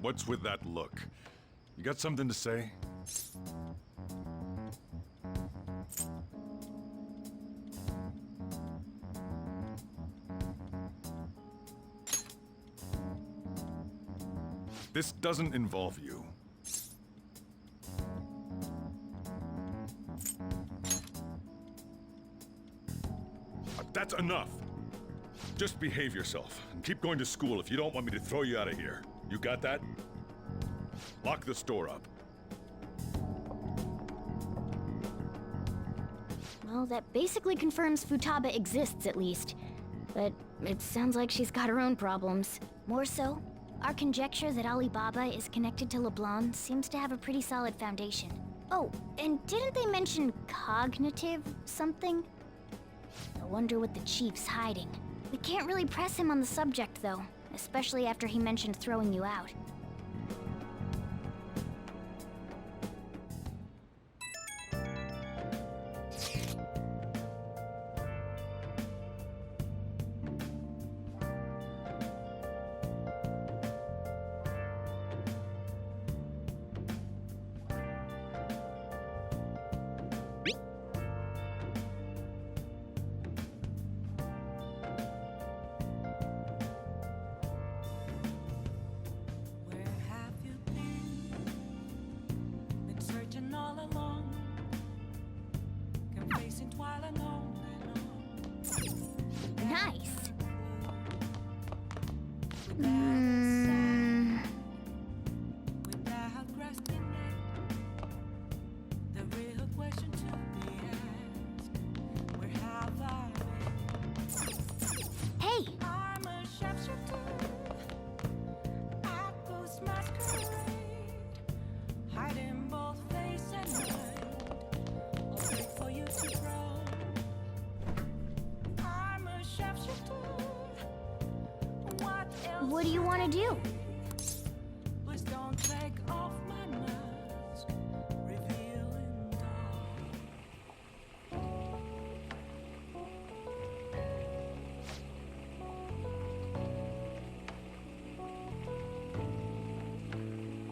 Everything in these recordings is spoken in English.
What's with that look? You got something to say? This doesn't involve you. That's enough! Just behave yourself, and keep going to school if you don't want me to throw you out of here. You got that? Lock the store up. Well, that basically confirms Futaba exists, at least. But it sounds like she's got her own problems. More so, our conjecture that Alibaba is connected to LeBlanc seems to have a pretty solid foundation. Oh, and didn't they mention cognitive something? I wonder what the chief's hiding. We can't really press him on the subject, though, especially after he mentioned throwing you out. Nice. Hey! What do you want to do? Please don't take off my mask, revealing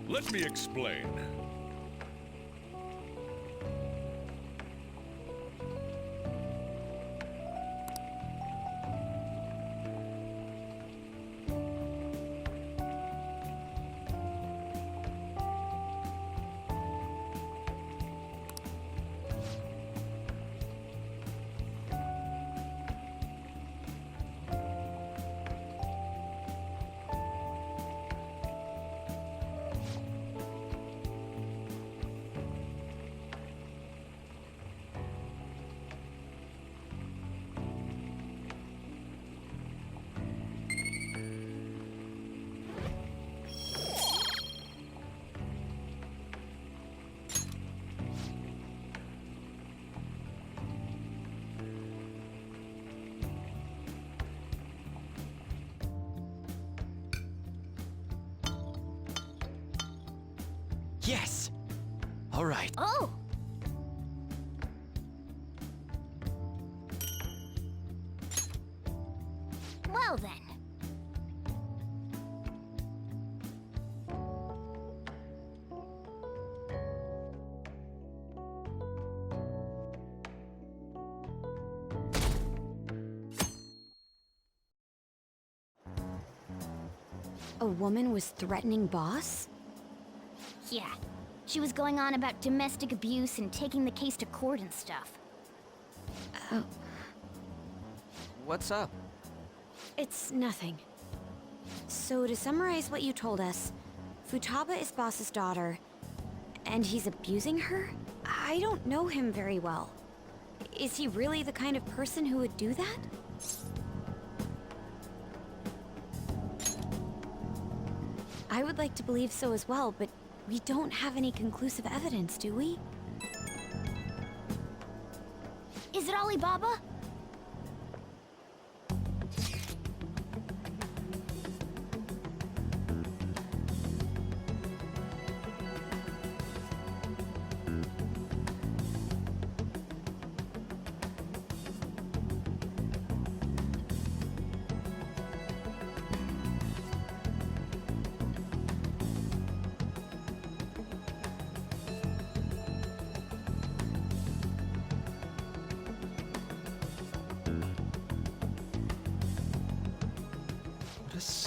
Let me explain. Yes! All right. Oh! Well then. A woman was threatening Boss? Yeah. She was going on about domestic abuse and taking the case to court and stuff. Oh, What's up? it's nothing. So to summarize what you told us, Futaba is Boss's daughter, and he's abusing her? I don't know him very well. Is he really the kind of person who would do that? I would like to believe so as well, but we don't have any conclusive evidence, do we? Is it Alibaba?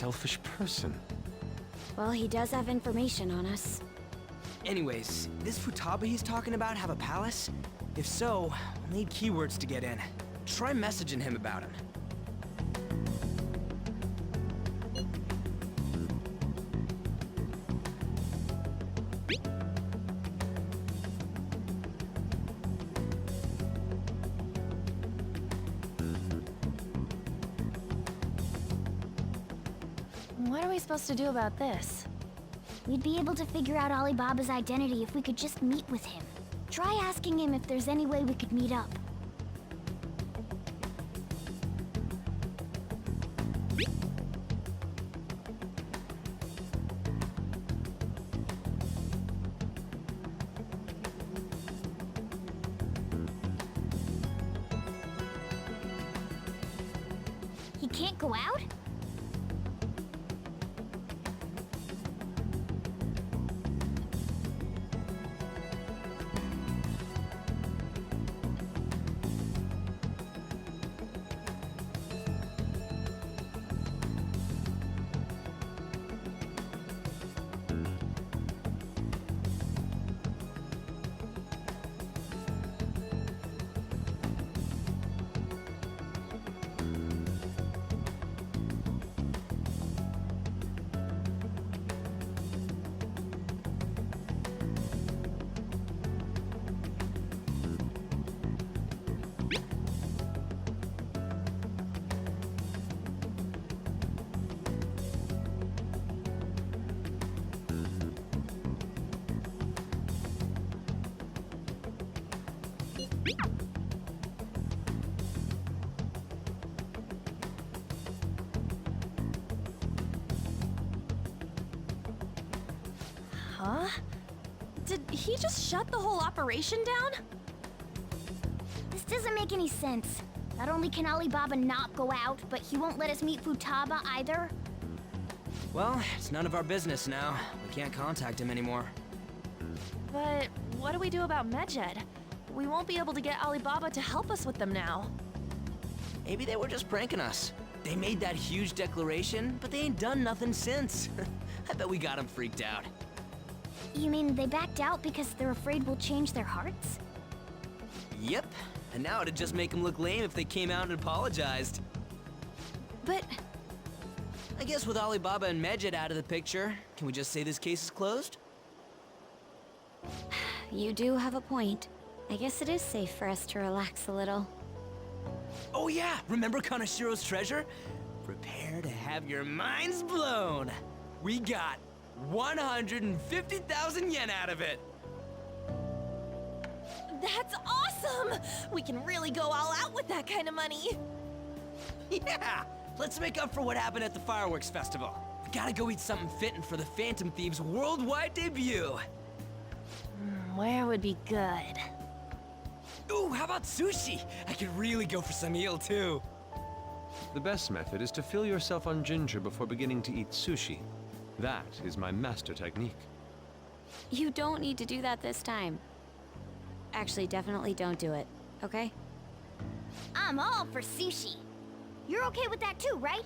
selfish person. Well, he does have information on us. Anyways, this Futaba he's talking about have a palace? If so, we'll need keywords to get in. Try messaging him about him. What are we supposed to do about this? We'd be able to figure out Alibaba's identity if we could just meet with him. Try asking him if there's any way we could meet up. He can't go out? Huh? Did he just shut the whole operation down? This doesn't make any sense. Not only can Alibaba not go out, but he won't let us meet Futaba either. Well, it's none of our business now. We can't contact him anymore. But what do we do about Medjed? We won't be able to get Alibaba to help us with them now. Maybe they were just pranking us. They made that huge declaration, but they ain't done nothing since. I bet we got them freaked out. You mean they backed out because they're afraid we'll change their hearts? Yep. And now it'd just make them look lame if they came out and apologized. But I guess with Alibaba and Medjed out of the picture, can we just say this case is closed? You do have a point. I guess it is safe for us to relax a little. Oh yeah, remember Kanashiro's treasure? Prepare to have your minds blown. We got 150,000 yen out of it. that's awesome! We can really go all out with that kind of money. Yeah, let's make up for what happened at the fireworks festival. We gotta go eat something fitting for the Phantom Thieves' worldwide debut. Where would be good? Ooh, how about sushi? I could really go for some eel too. The best method is to fill yourself on ginger before beginning to eat sushi. That is my master technique. You don't need to do that this time. Actually, definitely don't do it, okay? I'm all for sushi. You're okay with that too, right?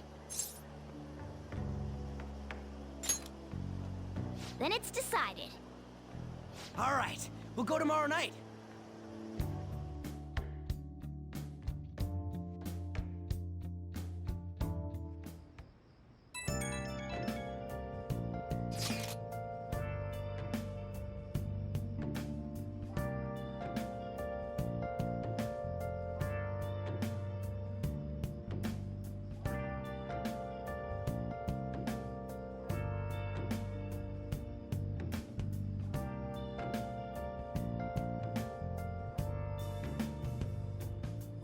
Then it's decided. All right, we'll go tomorrow night.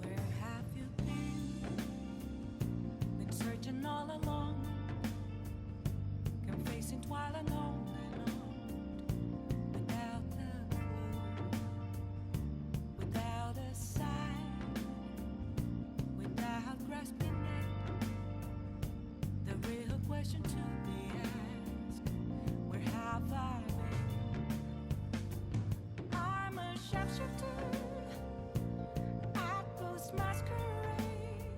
Where have you been? Been searching all along, confessing while alone and on, without a clue, without a sign, without grasping it. The real question to be asked: where have I been? I'm a sharpshooter at Ghost Masquerade,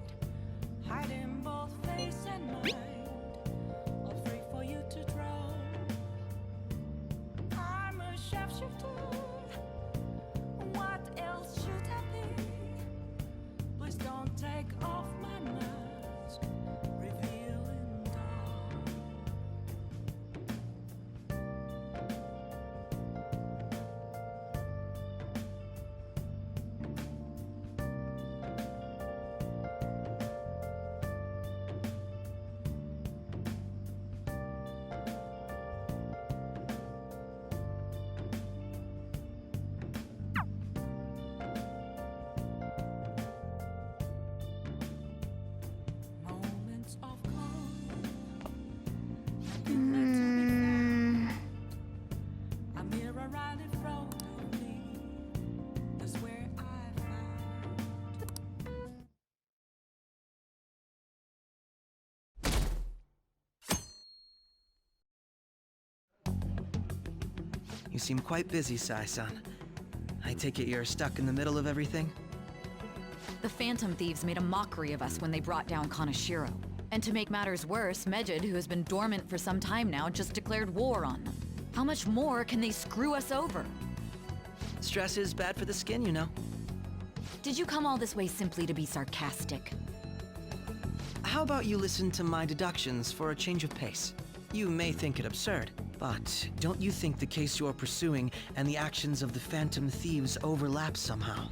hiding both face and mind. You seem quite busy, Sai-san. I take it you're stuck in the middle of everything? The Phantom Thieves made a mockery of us when they brought down Kaneshiro. And to make matters worse, Medjed, who has been dormant for some time now, just declared war on them. How much more can they screw us over? Stress is bad for the skin, you know. Did you come all this way simply to be sarcastic? How about you listen to my deductions for a change of pace? You may think it absurd, but don't you think the case you're pursuing and the actions of the Phantom Thieves overlap somehow?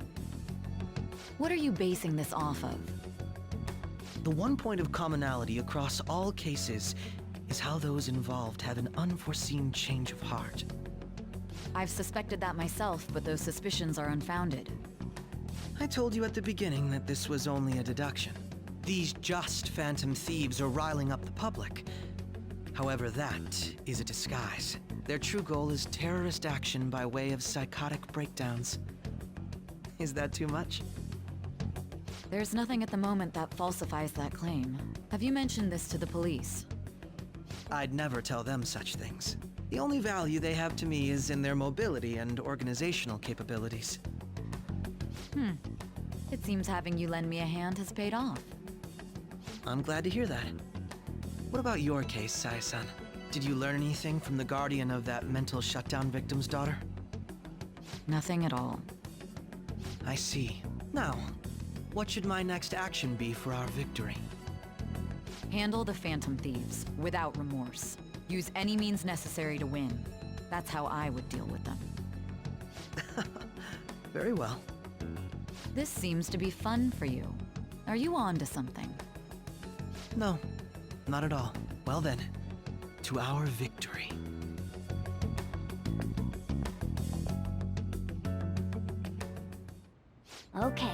What are you basing this off of? The one point of commonality across all cases is how those involved have an unforeseen change of heart. I've suspected that myself, but those suspicions are unfounded. I told you at the beginning that this was only a deduction. These just Phantom Thieves are riling up the public. However, that is a disguise. Their true goal is terrorist action by way of psychotic breakdowns. Is that too much? There's nothing at the moment that falsifies that claim. Have you mentioned this to the police? I'd never tell them such things. The only value they have to me is in their mobility and organizational capabilities. It seems having you lend me a hand has paid off. I'm glad to hear that. What about your case, Sai-san? Did you learn anything from the guardian of that mental shutdown victim's daughter? Nothing at all. I see. Now, what should my next action be for our victory? Handle the Phantom Thieves, without remorse. Use any means necessary to win. That's how I would deal with them. Very well. This seems to be fun for you. Are you on to something? No, not at all. Well then, to our victory. Okay.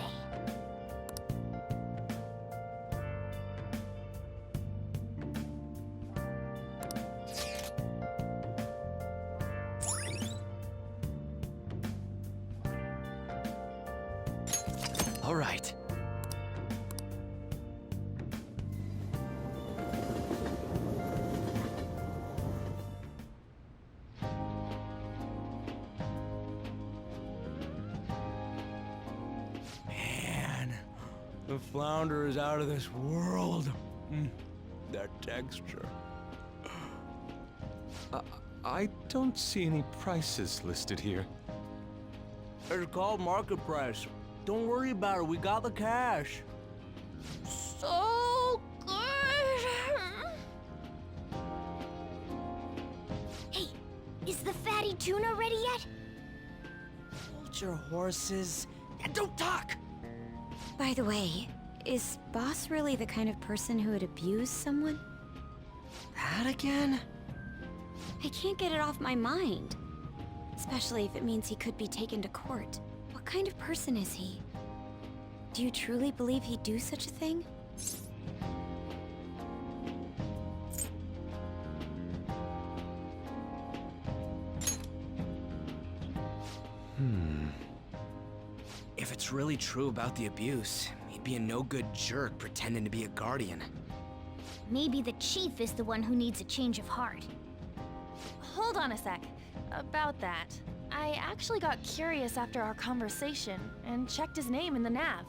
All right. Man, the flounder is out of this world. That texture. I don't see any prices listed here. It's called market price. Don't worry about it, we got the cash. So good! Hey, is the fatty tuna ready yet? Hold your horses and don't talk! By the way, is Boss really the kind of person who would abuse someone? That again? I can't get it off my mind. Especially if it means he could be taken to court. What kind of person is he? Do you truly believe he'd do such a thing? If it's really true about the abuse, he'd be a no-good jerk pretending to be a guardian. Maybe the chief is the one who needs a change of heart. Hold on a sec. About that, I actually got curious after our conversation and checked his name in the nav.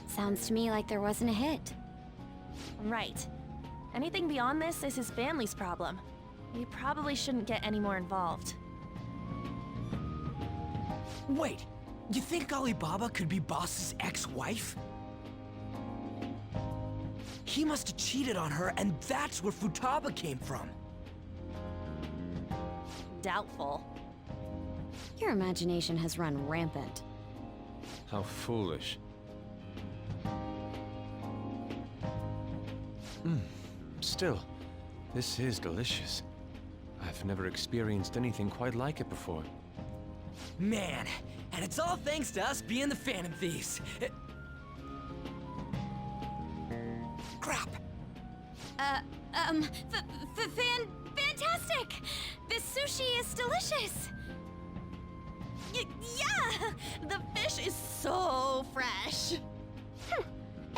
Sounds to me like there wasn't a hit. Right. Anything beyond this is his family's problem. We probably shouldn't get any more involved. Wait, you think Alibaba could be Boss's ex-wife? He must have cheated on her, and that's where Futaba came from. Doubtful. Your imagination has run rampant. How foolish. Still, this is delicious. I've never experienced anything quite like it before. Man, and it's all thanks to us being the Phantom Thieves. Crap! Fantastic! This sushi is delicious! Yeah! The fish is so fresh!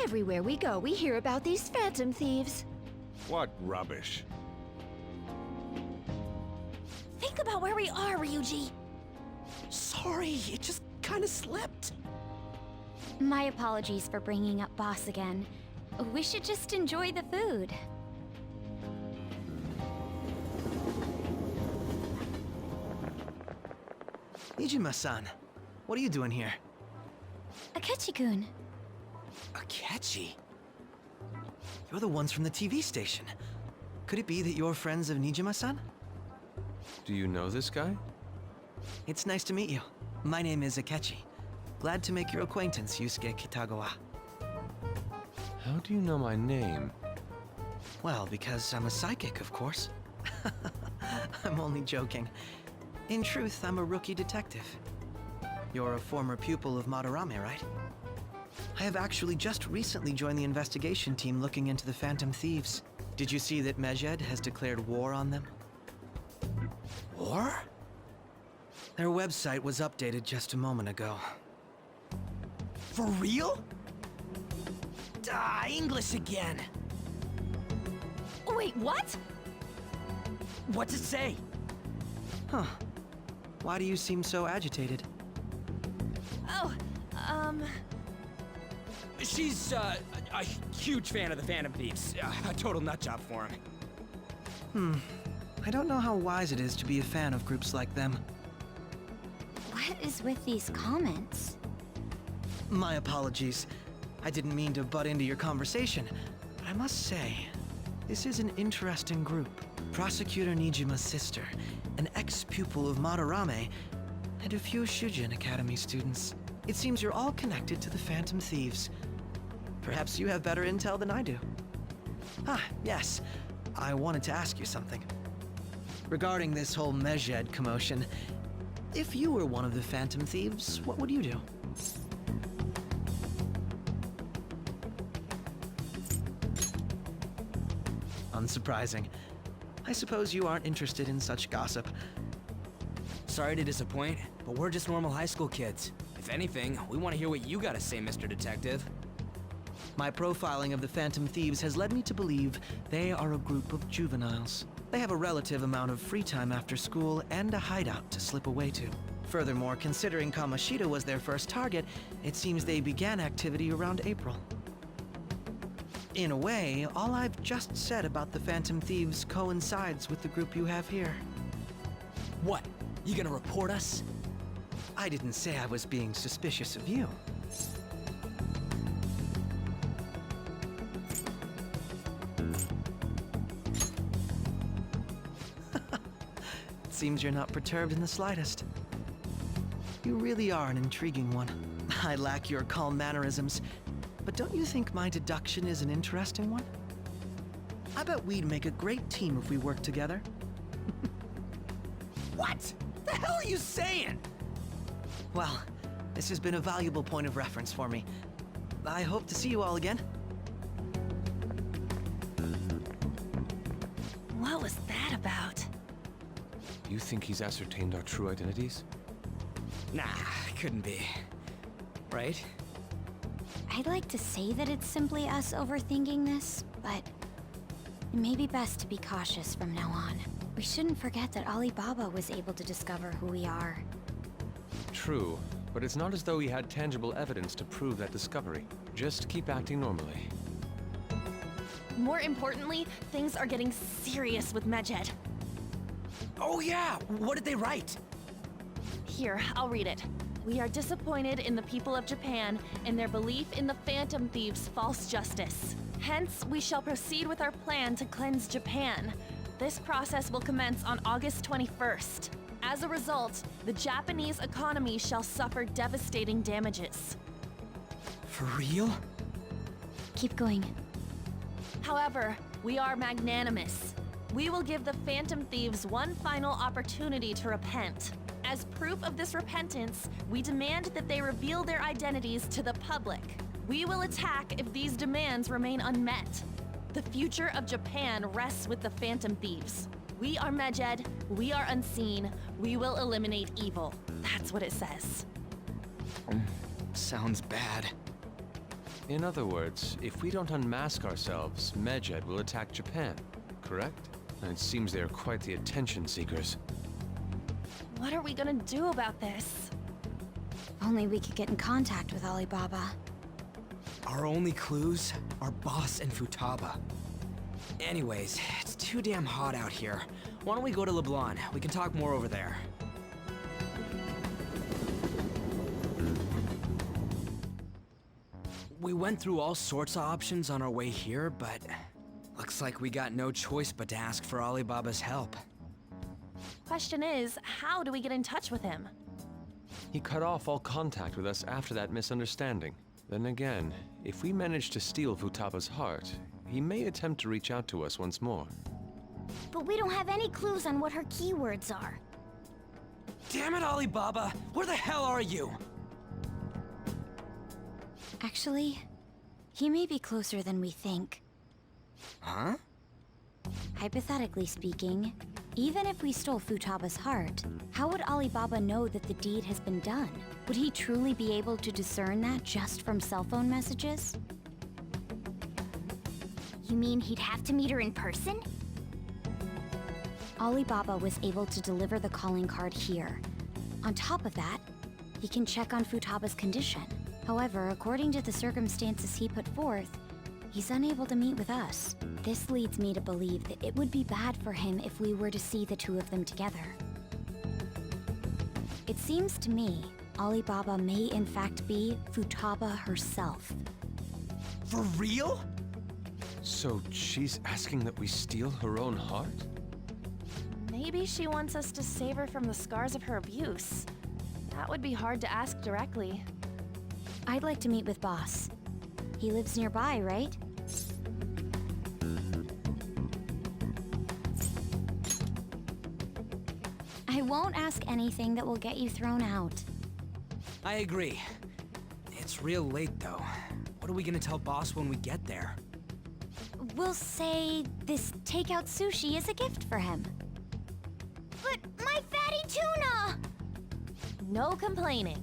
Everywhere we go, we hear about these Phantom Thieves. What rubbish. Think about where we are, Ryuji. Sorry, it just kind of slipped. My apologies for bringing up Boss again. We should just enjoy the food. Nijima-san, what are you doing here? Akechi-kun. Akechi? You're the ones from the TV station. Could it be that you're friends of Nijima-san? Do you know this guy? It's nice to meet you. My name is Akechi. Glad to make your acquaintance, Yusuke Kitagawa. How do you know my name? Well, because I'm a psychic, of course. I'm only joking. In truth, I'm a rookie detective. You're a former pupil of Madarame, right? I have actually just recently joined the investigation team looking into the Phantom Thieves. Did you see that Medjed has declared war on them? War? Their website was updated just a moment ago. For real? English again. Wait, what? What's it say? Huh. Why do you seem so agitated? Oh, She's, a huge fan of the Phantom Thieves. A total nutjob for him. I don't know how wise it is to be a fan of groups like them. What is with these comments? My apologies. I didn't mean to butt into your conversation, but I must say, this is an interesting group. Prosecutor Nijima's sister, an ex-pupil of Madarame, and a few Shujin Academy students. It seems you're all connected to the Phantom Thieves. Perhaps you have better intel than I do. Ah, yes. I wanted to ask you something. Regarding this whole Medjed commotion, if you were one of the Phantom Thieves, what would you do? Unsurprising. I suppose you aren't interested in such gossip. Sorry to disappoint, but we're just normal high school kids. If anything, we want to hear what you gotta say, Mr. Detective. My profiling of the Phantom Thieves has led me to believe they are a group of juveniles. They have a relative amount of free time after school and a hideout to slip away to. Furthermore, considering Kamoshida was their first target, it seems they began activity around April. In a way, all I've just said about the Phantom Thieves coincides with the group you have here. What? You gonna report us? I didn't say I was being suspicious of you. It seems you're not perturbed in the slightest. You really are an intriguing one. I lack your calm mannerisms, but don't you think my deduction is an interesting one? I bet we'd make a great team if we worked together. What? The hell are you saying? Well, this has been a valuable point of reference for me. I hope to see you all again. what was that about? You think he's ascertained our true identities? Nah, couldn't be. Right? I'd like to say that it's simply us overthinking this, but it may be best to be cautious from now on. We shouldn't forget that Alibaba was able to discover who we are. True, but it's not as though he had tangible evidence to prove that discovery. Just keep acting normally. More importantly, things are getting serious with Medjed. Oh yeah, what did they write? Here, I'll read it. We are disappointed in the people of Japan and their belief in the Phantom Thieves' false justice. Hence, we shall proceed with our plan to cleanse Japan. This process will commence on August 21st. As a result, the Japanese economy shall suffer devastating damages. For real? Keep going. However, we are magnanimous. We will give the Phantom Thieves one final opportunity to repent. As proof of this repentance, we demand that they reveal their identities to the public. We will attack if these demands remain unmet. The future of Japan rests with the Phantom Thieves. We are Medjed, we are unseen, we will eliminate evil. That's what it says. Sounds bad. In other words, if we don't unmask ourselves, Medjed will attack Japan, correct? And it seems they are quite the attention seekers. What are we gonna do about this? If only we could get in contact with Alibaba. Our only clues are Boss and Futaba. Anyways, it's too damn hot out here. Why don't we go to LeBlanc? We can talk more over there. We went through all sorts of options on our way here, but looks like we got no choice but to ask for Alibaba's help. Question is, how do we get in touch with him? He cut off all contact with us after that misunderstanding. Then again, if we manage to steal Futaba's heart, he may attempt to reach out to us once more. But we don't have any clues on what her keywords are. Damn it, Alibaba! Where the hell are you? Actually, he may be closer than we think. Huh? Hypothetically speaking, even if we stole Futaba's heart, how would Alibaba know that the deed has been done? Would he truly be able to discern that just from cell phone messages? You mean he'd have to meet her in person? Alibaba was able to deliver the calling card here. On top of that, he can check on Futaba's condition. However, according to the circumstances he put forth, he's unable to meet with us. This leads me to believe that it would be bad for him if we were to see the two of them together. It seems to me Alibaba may in fact be Futaba herself. For real? So she's asking that we steal her own heart? Maybe she wants us to save her from the scars of her abuse. That would be hard to ask directly. I'd like to meet with Boss. He lives nearby, right? I won't ask anything that will get you thrown out. I agree. It's real late, though. What are we gonna tell Boss when we get there? We'll say this takeout sushi is a gift for him. But my fatty tuna! No complaining.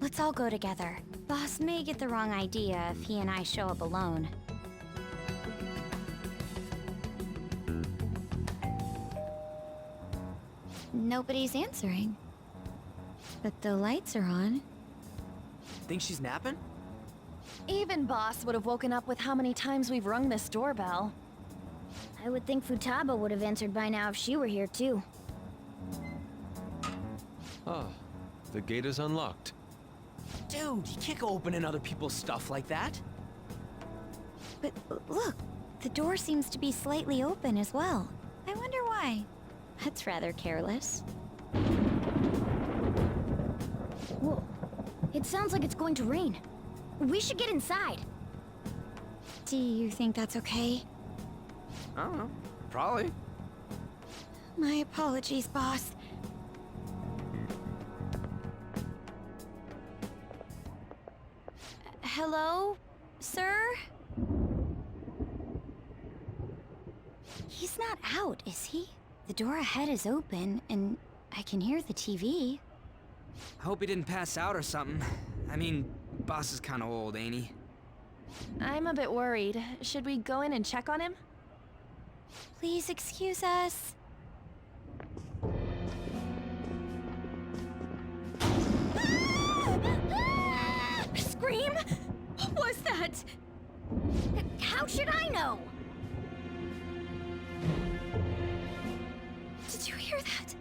Let's all go together. Boss may get the wrong idea if he and I show up alone. Nobody's answering. But the lights are on. Think she's napping? Even Boss would have woken up with how many times we've rung this doorbell. I would think Futaba would have answered by now if she were here too. Ah, the gate is unlocked. Dude, you can't go opening other people's stuff like that. But look, the door seems to be slightly open as well. I wonder why. That's rather careless. Whoa. It sounds like it's going to rain. We should get inside. Do you think that's okay? I don't know. Probably. My apologies, boss. Hello, sir? He's not out, is he? The door ahead is open, and I can hear the TV. I hope he didn't pass out or something. I mean, Boss is kinda old, ain't he? I'm a bit worried. Should we go in and check on him? Please excuse us. Scream? What was that? How should I know? Did you hear that?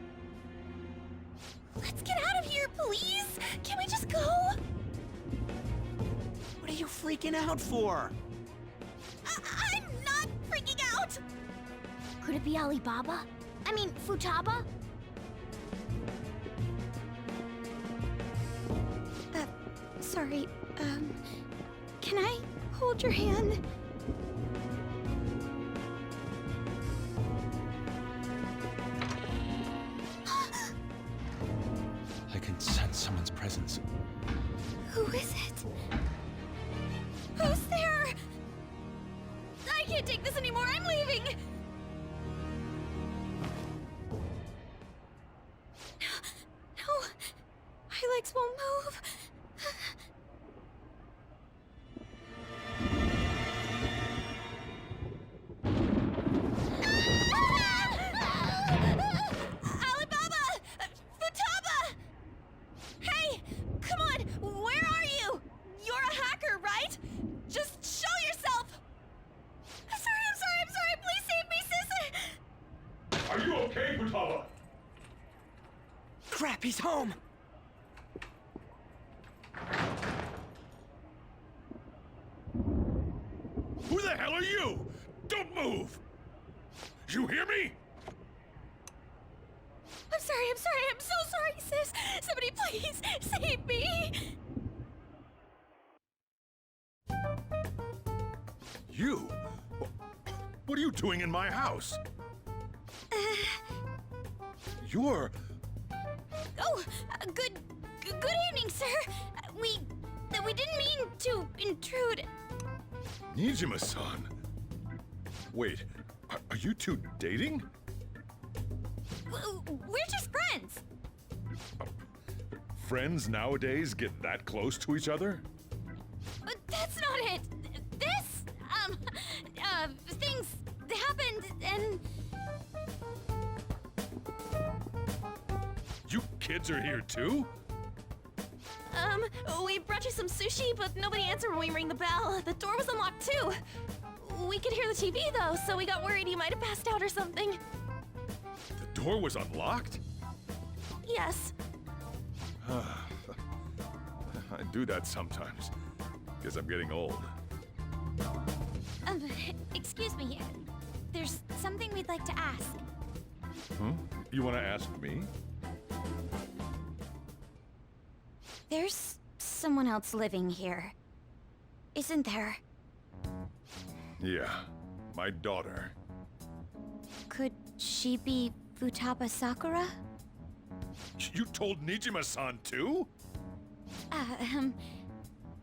Let's get out of here, please! Can we just go? What are you freaking out for? I'm not freaking out! Could it be Alibaba? I mean, Futaba? Sorry, can I hold your hand? I can sense someone's presence. Who is it? Who's there? I can't take this anymore, I'm leaving! No, my legs won't move. Alibaba! Crap, he's home! Who the hell are you? Don't move! You hear me? I'm so sorry, sis. Somebody please save me. You? What are you doing in my house? You're... Oh, good evening, sir. We didn't mean to intrude. Nijima-san. Wait, are you two dating? We're just friends. Friends nowadays get that close to each other? But that's not it. This, things happened and... You kids are here too? We brought you some sushi, but nobody answered when we rang the bell. The door was unlocked too. We could hear the TV though, so we got worried you might have passed out or something. The door was unlocked? Yes. I do that sometimes. Guess I'm getting old. Excuse me. There's something we'd like to ask. Huh? You want to ask me? There's someone else living here, isn't there? Yeah, my daughter. Could she be Futaba Sakura? You told Nijima-san too?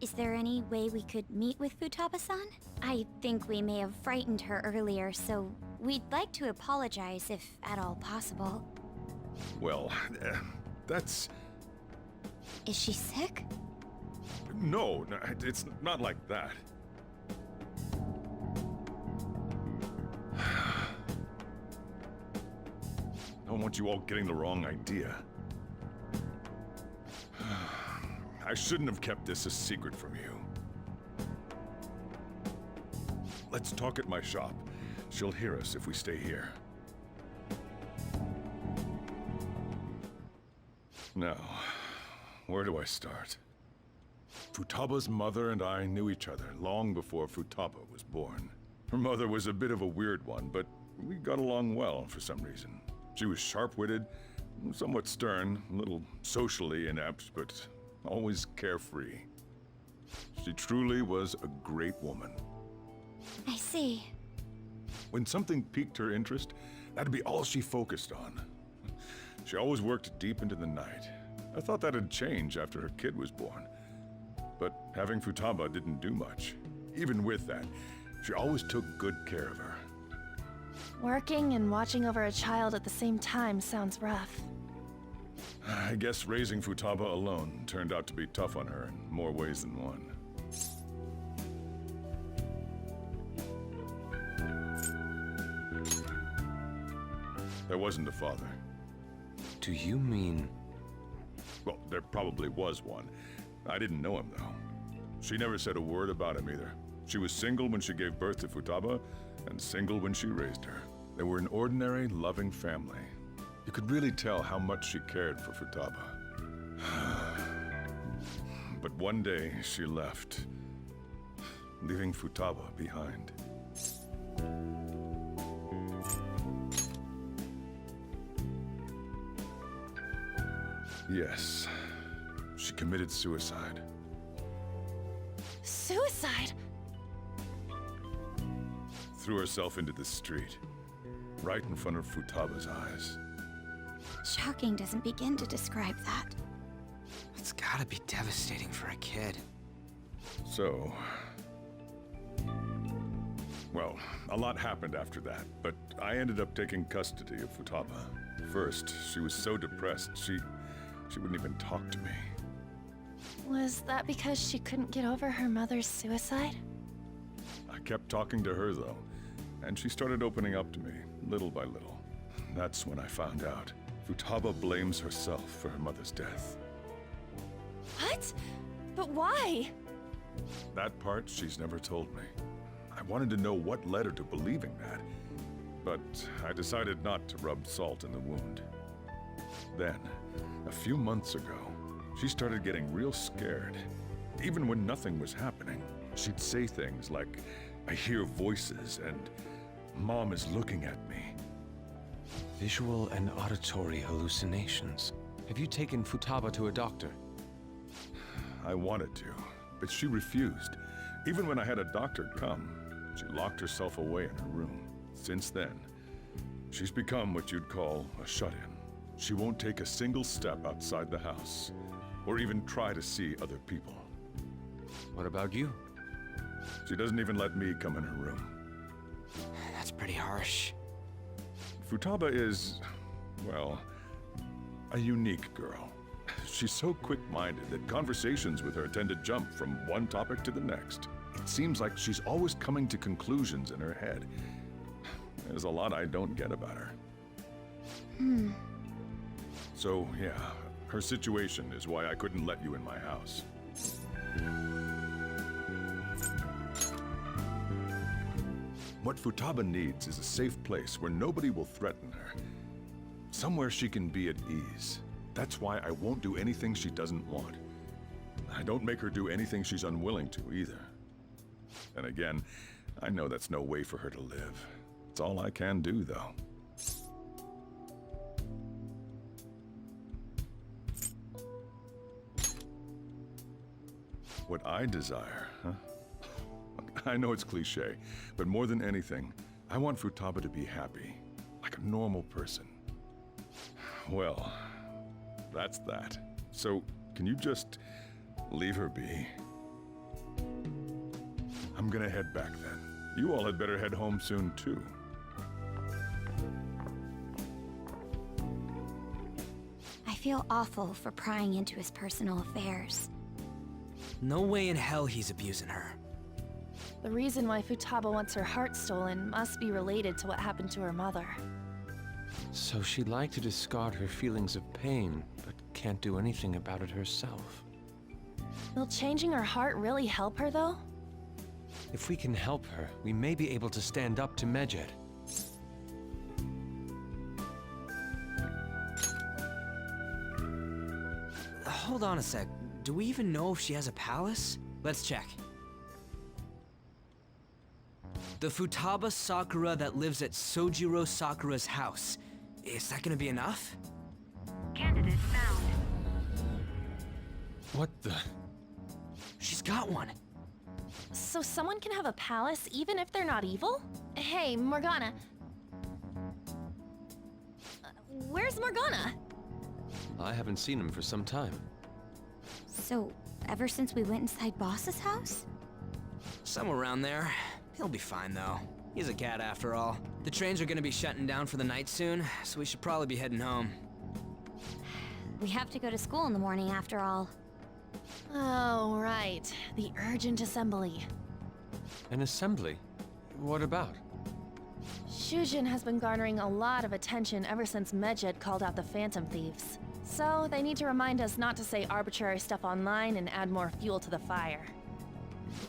Is there any way we could meet with Futaba-san? I think we may have frightened her earlier, so we'd like to apologize if at all possible. Well, that's... Is she sick? No, it's not like that. I don't want you all getting the wrong idea. I shouldn't have kept this a secret from you. Let's talk at my shop. She'll hear us if we stay here. Now, where do I start? Futaba's mother and I knew each other long before Futaba was born. Her mother was a bit of a weird one, but we got along well for some reason. She was sharp-witted, somewhat stern, a little socially inept, but always carefree. She truly was a great woman. I see. When something piqued her interest, that'd be all she focused on. She always worked deep into the night. I thought that'd change after her kid was born. But having Futaba didn't do much. Even with that, she always took good care of her. Working and watching over a child at the same time sounds rough. I guess raising Futaba alone turned out to be tough on her in more ways than one. There wasn't a father. Do you mean... Well, there probably was one. I didn't know him, though. She never said a word about him either. She was single when she gave birth to Futaba, and single when she raised her. They were an ordinary, loving family. You could really tell how much she cared for Futaba. But one day, she left, leaving Futaba behind. Yes, she committed suicide. Suicide? Threw herself into the street, right in front of Futaba's eyes. Shocking doesn't begin to describe that. It's gotta be devastating for a kid. So... Well, a lot happened after that, but I ended up taking custody of Futaba. First, she was so depressed, she wouldn't even talk to me. Was that because she couldn't get over her mother's suicide? I kept talking to her, though, and she started opening up to me, little by little. That's when I found out. Futaba blames herself for her mother's death. What? But why? That part she's never told me. I wanted to know what led her to believing that, but I decided not to rub salt in the wound. Then, A few months ago, she started getting real scared. Even when nothing was happening, she'd say things like, "I hear voices," and "Mom is looking at me." Visual and auditory hallucinations. Have you taken Futaba to a doctor? I wanted to, but she refused. Even when I had a doctor come, she locked herself away in her room. Since then, she's become what you'd call a shut-in. She won't take a single step outside the house, or even try to see other people. What about you? She doesn't even let me come in her room. That's pretty harsh. Futaba is, well, a unique girl. She's so quick-minded that conversations with her tend to jump from one topic to the next. It seems like she's always coming to conclusions in her head. There's a lot I don't get about her. So, yeah, her situation is why I couldn't let you in my house. What Futaba needs is a safe place where nobody will threaten her. Somewhere she can be at ease. That's why I won't do anything she doesn't want. I don't make her do anything she's unwilling to, either. And again, I know that's no way for her to live. It's all I can do, though. What I desire, huh? I know it's cliché, but more than anything, I want Futaba to be happy, like a normal person. Well, that's that. So, can you just leave her be? I'm gonna head back then. You all had better head home soon, too. I feel awful for prying into his personal affairs. No way in hell he's abusing her. The reason why Futaba wants her heart stolen must be related to what happened to her mother. So she'd like to discard her feelings of pain, but can't do anything about it herself. Will changing her heart really help her, though? If we can help her, we may be able to stand up to Medjed. Hold on a sec. Do we even know if she has a palace? Let's check. The Futaba Sakura that lives at Sojiro Sakura's house. Is that gonna be enough? Candidate found. What the? She's got one. So someone can have a palace even if they're not evil? Hey, Morgana. Where's Morgana? I haven't seen him for some time. So, ever since we went inside Boss's house? Somewhere around there. He'll be fine, though. He's a cat, after all. The trains are gonna be shutting down for the night soon, so we should probably be heading home. We have to go to school in the morning after all. Oh, right. The urgent assembly. An assembly? What about? Shujin has been garnering a lot of attention ever since Medjed called out the Phantom Thieves. So they need to remind us not to say arbitrary stuff online and add more fuel to the fire.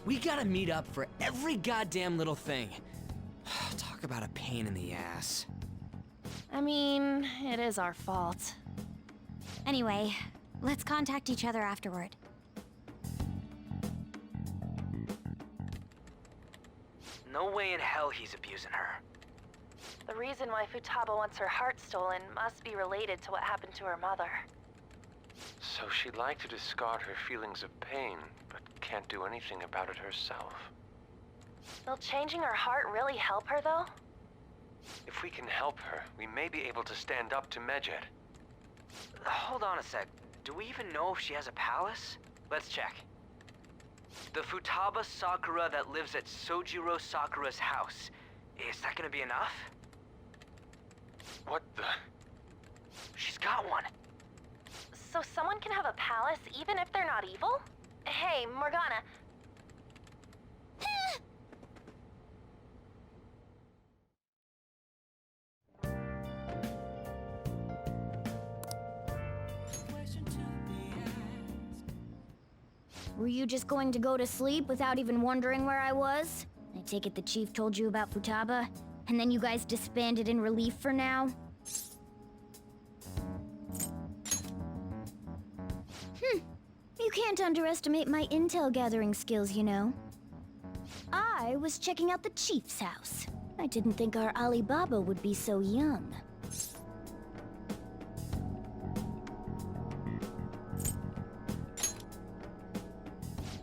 We gotta meet up for every goddamn little thing. Talk about a pain in the ass. I mean, it is our fault. Anyway, let's contact each other afterward. No way in hell he's abusing her. The reason why Futaba wants her heart stolen must be related to what happened to her mother. So she'd like to discard her feelings of pain, but can't do anything about it herself. Will changing her heart really help her, though? If we can help her, we may be able to stand up to Medjed. Hold on a sec. Do we even know if she has a palace? Let's check. The Futaba Sakura that lives at Sojiro Sakura's house. Is that gonna be enough? What the? She's got one. So someone can have a palace even if they're not evil? Hey, Morgana. Question to be asked. Were you just going to go to sleep without even wondering where I was? I take it the chief told you about Futaba, and then you guys disbanded in relief for now? You can't underestimate my intel gathering skills, you know. I was checking out the chief's house. I didn't think our Alibaba would be so young.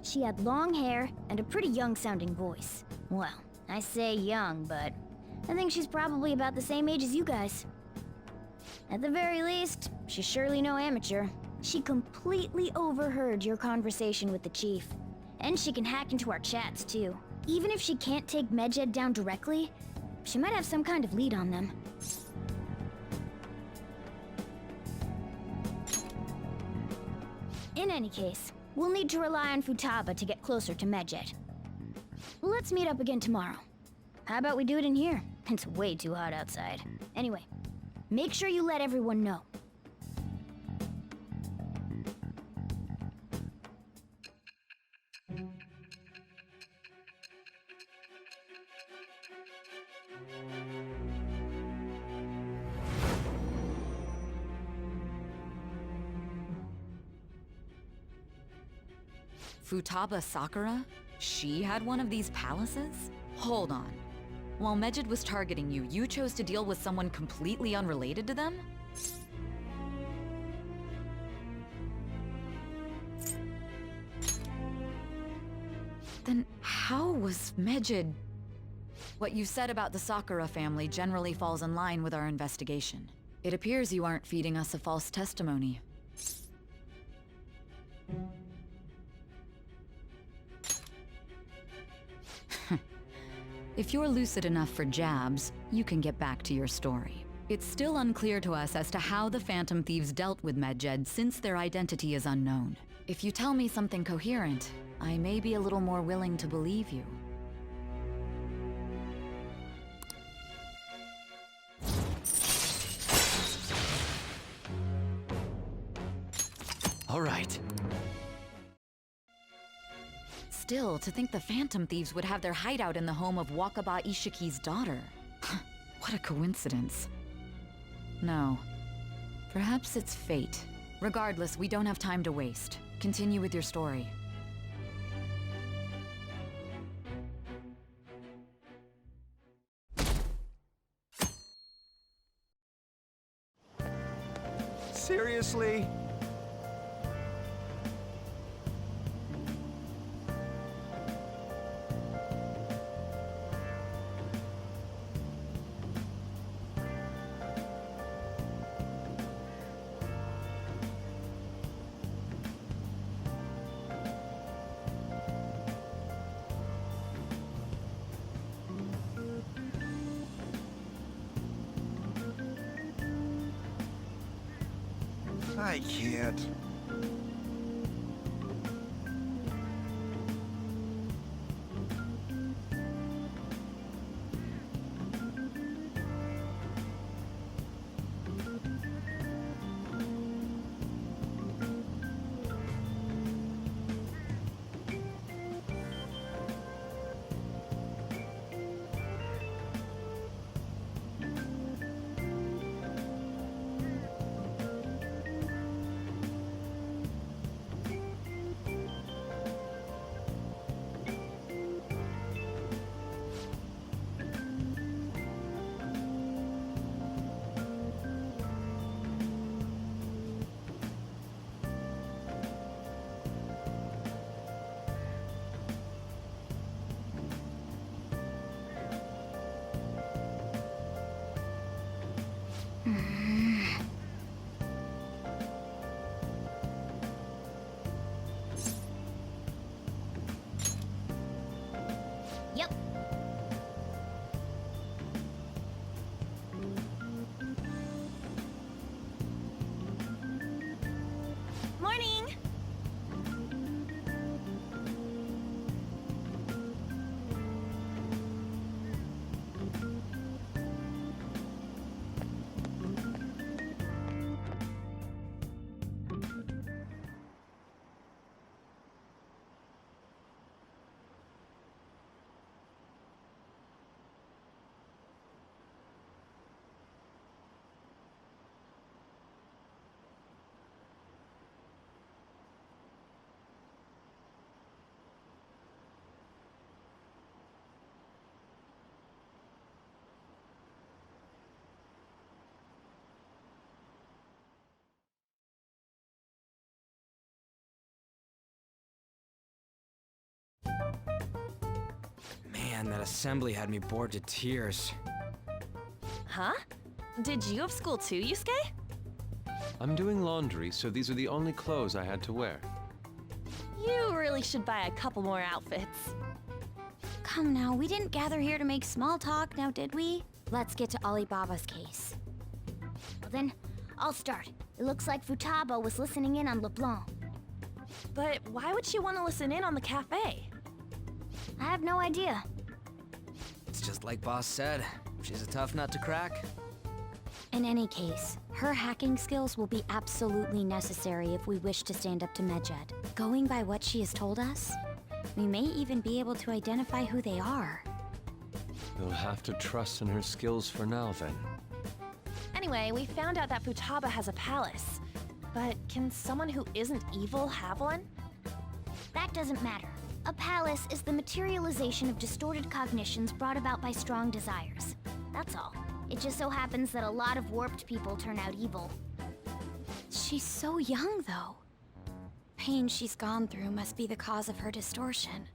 She had long hair and a pretty young-sounding voice. Well, I say young, but I think she's probably about the same age as you guys. At the very least, she's surely no amateur. She completely overheard your conversation with the chief. And she can hack into our chats, too. Even if she can't take Medjed down directly, she might have some kind of lead on them. In any case, we'll need to rely on Futaba to get closer to Medjed. Let's meet up again tomorrow. How about we do it in here? It's way too hot outside. Anyway, make sure you let everyone know. Futaba Sakura? She had one of these palaces? Hold on. While Medjed was targeting you, you chose to deal with someone completely unrelated to them? Then how was Medjed... What you said about the Sakura family generally falls in line with our investigation. It appears you aren't feeding us a false testimony. If you're lucid enough for jabs, you can get back to your story. It's still unclear to us as to how the Phantom Thieves dealt with Medjed since their identity is unknown. If you tell me something coherent, I may be a little more willing to believe you. All right. Still, to think the Phantom Thieves would have their hideout in the home of Wakaba Ishiki's daughter. What a coincidence. No. Perhaps it's fate. Regardless, we don't have time to waste. Continue with your story. Seriously? I can't. Man, that assembly had me bored to tears. Huh? Did you have school too, Yusuke? I'm doing laundry, so these are the only clothes I had to wear. You really should buy a couple more outfits. Come now, we didn't gather here to make small talk, now did we? Let's get to Alibaba's case. Well then, I'll start. It looks like Futaba was listening in on LeBlanc. But why would she want to listen in on the cafe? I have no idea. It's just like Boss said. She's a tough nut to crack. In any case, her hacking skills will be absolutely necessary if we wish to stand up to Medjed. Going by what she has told us, we may even be able to identify who they are. You'll have to trust in her skills for now, then. Anyway, we found out that Futaba has a palace. But can someone who isn't evil have one? That doesn't matter. A palace is the materialization of distorted cognitions brought about by strong desires. That's all. It just so happens that a lot of warped people turn out evil. She's so young, though. Pain she's gone through must be the cause of her distortion.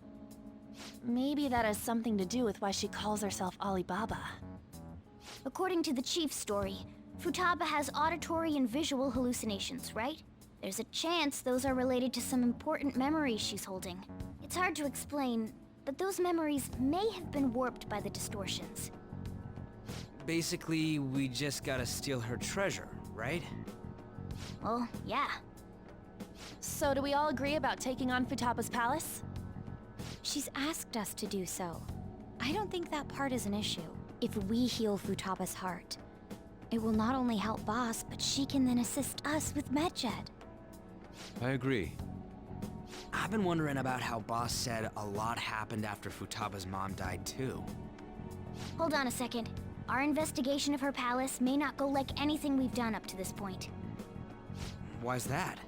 Maybe that has something to do with why she calls herself Alibaba. According to the chief's story, Futaba has auditory and visual hallucinations, right? There's a chance those are related to some important memories she's holding. It's hard to explain, but those memories may have been warped by the distortions. Basically, we just gotta steal her treasure, right? Well, yeah. So do we all agree about taking on Futaba's palace? She's asked us to do so. I don't think that part is an issue. If we heal Futaba's heart, it will not only help Boss, but she can then assist us with Medjed. I agree. I've been wondering about how Boss said a lot happened after Futaba's mom died too. Hold on a second. Our investigation of her palace may not go like anything we've done up to this point. Why's that?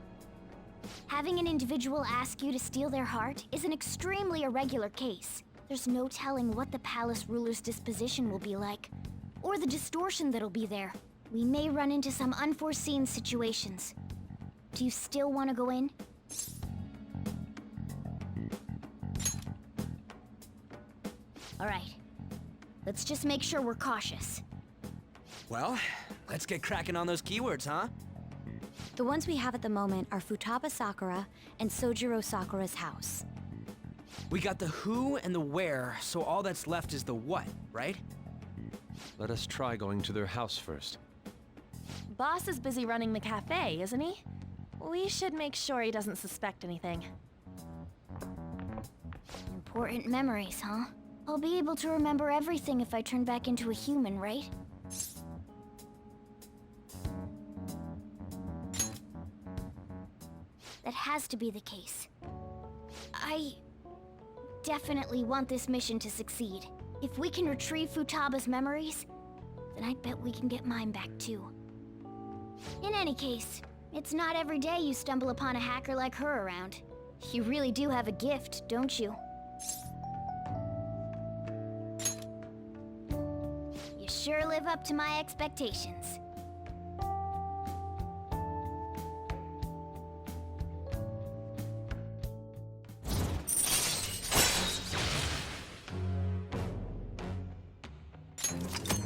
Having an individual ask you to steal their heart is an extremely irregular case. There's no telling what the palace ruler's disposition will be like, or the distortion that'll be there. We may run into some unforeseen situations. Do you still want to go in? All right. Let's just make sure we're cautious. Well, let's get cracking on those keywords, huh? The ones we have at the moment are Futaba Sakura and Sojiro Sakura's house. We got the who and the where, so all that's left is the what, right? Let us try going to their house first. Boss is busy running the cafe, isn't he? We should make sure he doesn't suspect anything. Important memories, huh? I'll be able to remember everything if I turn back into a human, right? That has to be the case. I definitely want this mission to succeed. If we can retrieve Futaba's memories, then I bet we can get mine back too. In any case, it's not every day you stumble upon a hacker like her around. You really do have a gift, don't you? You sure live up to my expectations.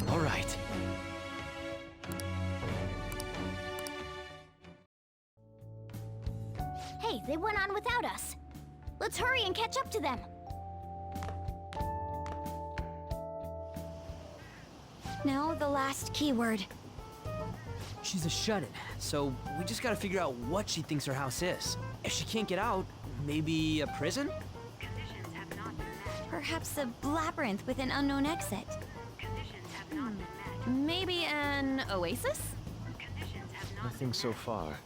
All right. Hey, they went on without us. Let's hurry and catch up to them. Now, the last keyword. She's a shut-in, so we just gotta figure out what she thinks her house is. If she can't get out, maybe a prison? Conditions have not been met. Perhaps a labyrinth with an unknown exit. Conditions have not been met. Maybe an oasis? Conditions have not Nothing so far.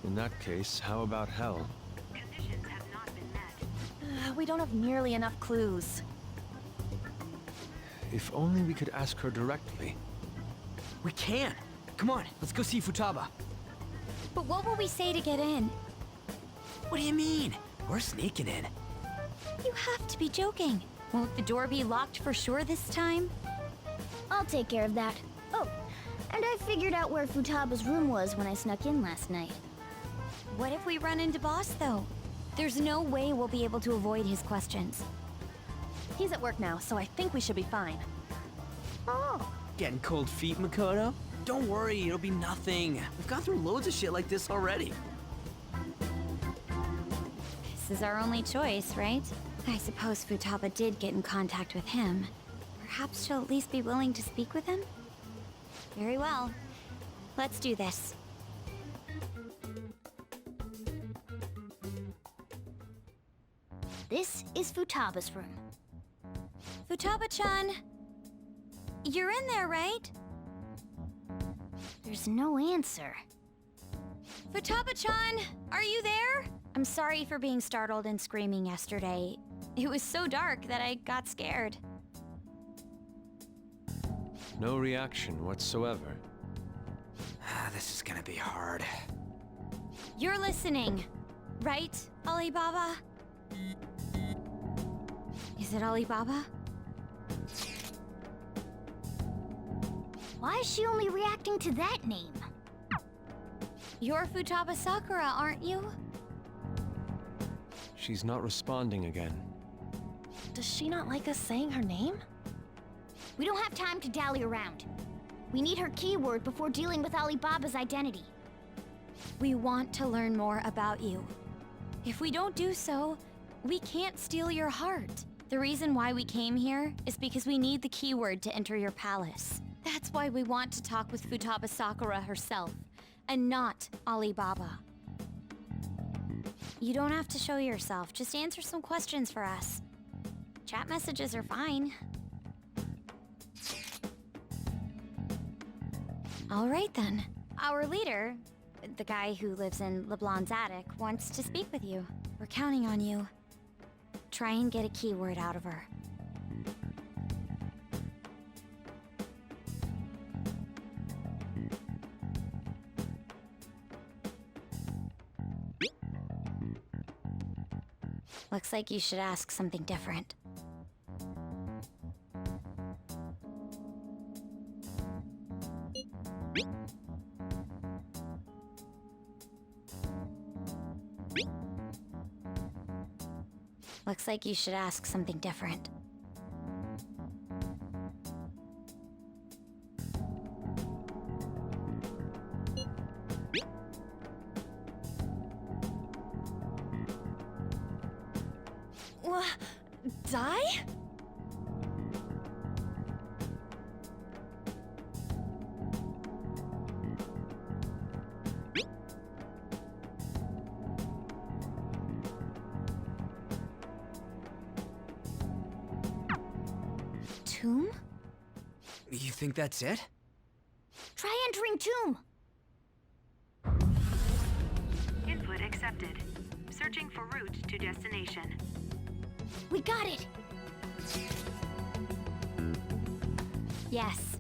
In that case, how about hell? Conditions have not been met. We don't have nearly enough clues. If only we could ask her directly. We can! Come on, let's go see Futaba. But what will we say to get in? What do you mean? We're sneaking in. You have to be joking. Won't the door be locked for sure this time? I'll take care of that. Oh, and I figured out where Futaba's room was when I snuck in last night. What if we run into Boss, though? There's no way we'll be able to avoid his questions. He's at work now, so I think we should be fine. Getting cold feet, Makoto? Don't worry, it'll be nothing. We've gone through loads of shit like this already. This is our only choice, right? I suppose Futaba did get in contact with him. Perhaps she'll at least be willing to speak with him? Very well. Let's do this. This is Futaba's room. Futaba-chan! You're in there, right? There's no answer. Futaba-chan! Are you there? I'm sorry for being startled and screaming yesterday. It was so dark that I got scared. No reaction whatsoever. This is gonna be hard. You're listening, right, Alibaba? Is it Alibaba? Why is she only reacting to that name? You're Futaba Sakura, aren't you? She's not responding again. Does she not like us saying her name? We don't have time to dally around. We need her keyword before dealing with Alibaba's identity. We want to learn more about you. If we don't do so, we can't steal your heart. The reason why we came here is because we need the keyword to enter your palace. That's why we want to talk with Futaba Sakura herself, and not Alibaba. You don't have to show yourself, just answer some questions for us. Chat messages are fine. All right then. Our leader, the guy who lives in LeBlanc's attic, wants to speak with you. We're counting on you. Try and get a keyword out of her. Looks like you should ask something different. Looks like you should ask something different. Die? Tomb? You think that's it? Try entering tomb. Input accepted. Searching for route to destination. We got it. Yes.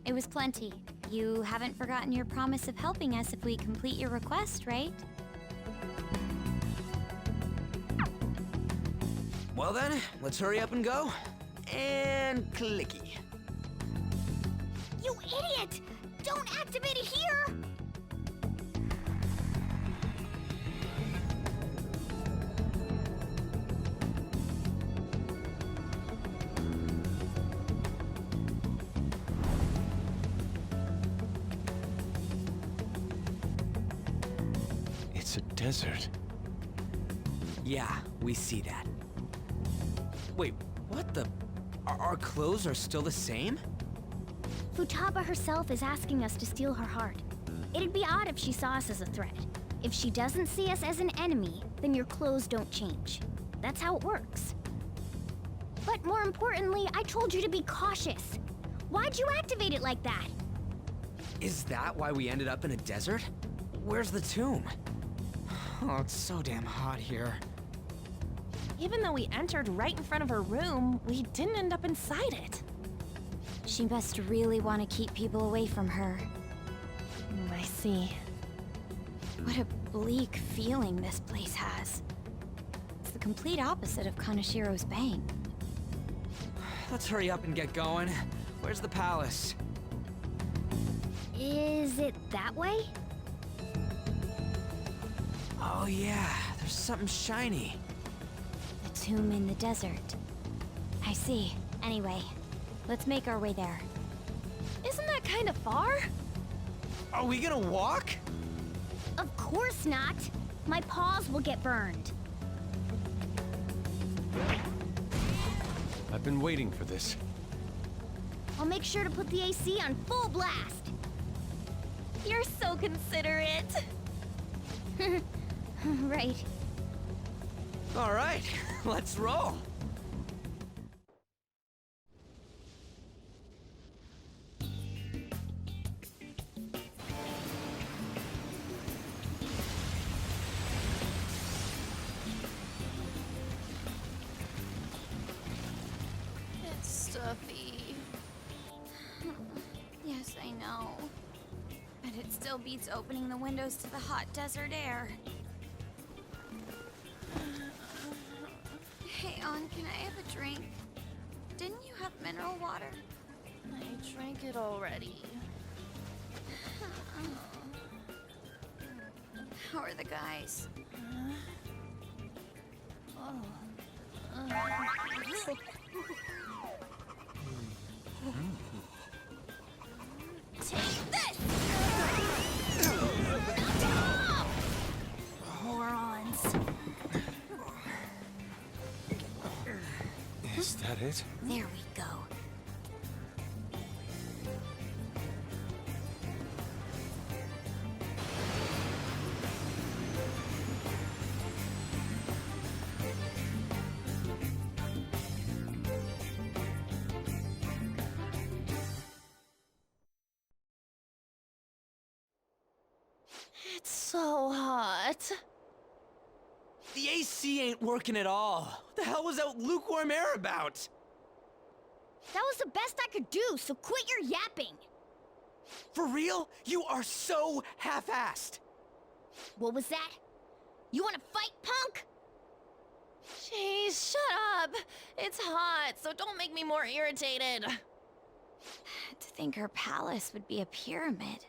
It was plenty. You haven't forgotten your promise of helping us if we complete your request, right? Well then, let's hurry up and go. And clicky. You idiot! Don't activate it here! It's a desert. Yeah, we see that. Wait, what the? Our clothes are still the same? Futaba herself is asking us to steal her heart. It'd be odd if she saw us as a threat. If she doesn't see us as an enemy, then your clothes don't change. That's how it works. But more importantly, I told you to be cautious. Why'd you activate it like that? Is that why we ended up in a desert? Where's the tomb? Oh, it's so damn hot here. Even though we entered right in front of her room, we didn't end up inside it. She must really want to keep people away from her. I see. What a bleak feeling this place has. It's the complete opposite of Kanashiro's bang. Let's hurry up and get going. Where's the palace? Is it that way? Oh yeah, there's something shiny. The tomb in the desert. I see. Anyway, let's make our way there. Isn't that kind of far? Are we gonna walk? Of course not. My paws will get burned. I've been waiting for this. I'll make sure to put the AC on full blast. You're so considerate. Right. All right, let's roll. It's stuffy. Yes, I know. But it still beats opening the windows to the hot desert air. Hey, On, can I have a drink? Didn't you have mineral water? I drank it already. How are the guys? Take this! Morons. Is that it? There we go. It's so hot. The AC ain't working at all. What the hell was that lukewarm air about? That was the best I could do, so quit your yapping. For real? You are so half-assed. What was that? You wanna fight, punk? Jeez, shut up. It's hot, so don't make me more irritated. To think her palace would be a pyramid.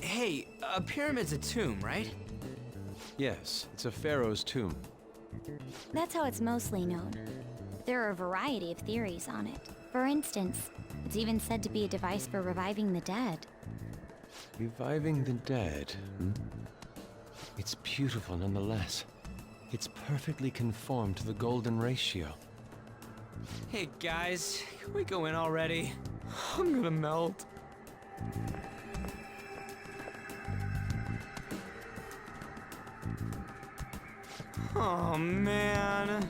Hey, a pyramid's a tomb, right? Yes, it's a pharaoh's tomb. That's how it's mostly known. There are a variety of theories on it. For instance, it's even said to be a device for reviving the dead. Reviving the dead. It's beautiful nonetheless. It's perfectly conformed to the golden ratio. Hey guys, can we go in already? I'm gonna melt. Oh man.